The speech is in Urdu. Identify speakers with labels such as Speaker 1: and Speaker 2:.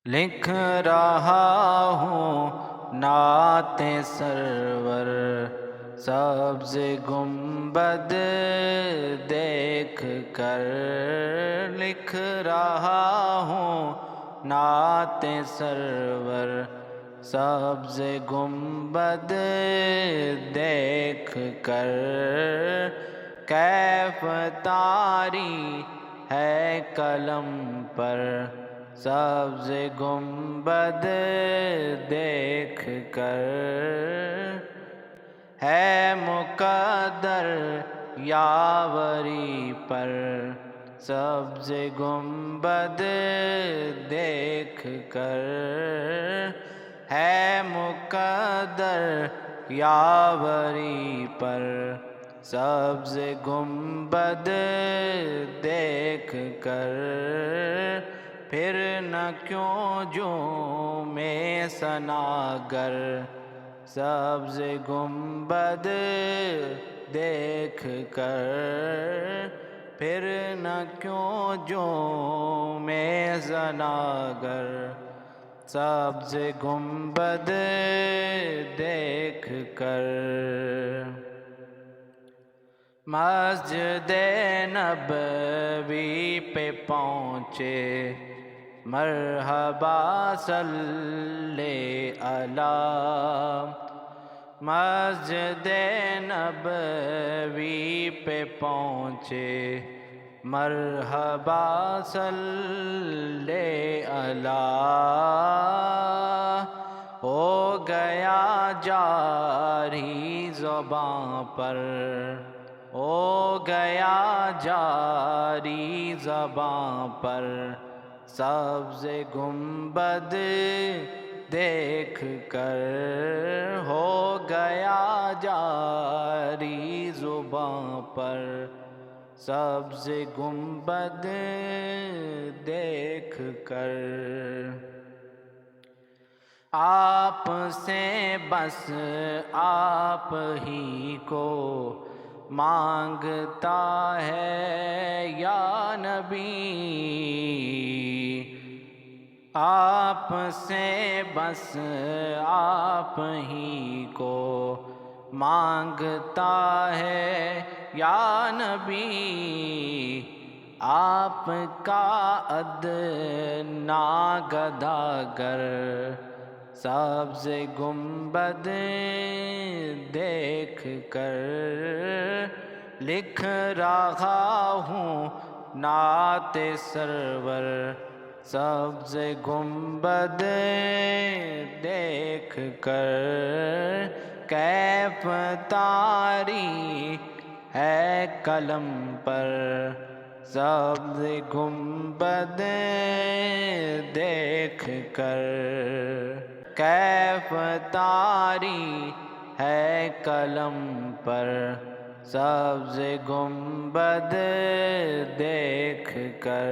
Speaker 1: لکھ رہا ہوں نعت سرور، سبز گنبد دیکھ کر لکھ رہا ہوں نعت سرور، سبز گنبد دیکھ کر کیف طاری ہے قلم پر، سبز گنبد دیکھ کر ہے مقدر یاوری پر، سبز گنبد دیکھ کر ہے مقدر یاوری پر، سبز گنبد دیکھ کر پھر نہ کیوں جھومے ثناگر، سبز گنبد دیکھ کر پھر نہ کیوں جھومے ثناگر، سبز گنبد دیکھ کر مسجد نبوی پہ پہنچے، مرحبا صلی علی، مسجد نبوی پہ پہنچے، مرحبا صلی علی، ہو گیا جاری زباں پر، ہو گیا جاری زباں پر، سبز گنبد دیکھ کر ہو گیا جاری زباں پر، سبز گنبد دیکھ کر آپ سے بس آپ ہی کو مانگتا ہے یا نبی، آپ سے بس آپ ہی کو مانگتا ہے یا نبی، آپ کا ادنا گداگر، سبز گنبد دیکھ کر لکھ رہا ہوں نعت سرور، سبز گنبد دیکھ کر کیف طاری ہے قلم پر، سبز گنبد دیکھ کر کیف طاری ہے قلم پر، سبز گنبد دیکھ کر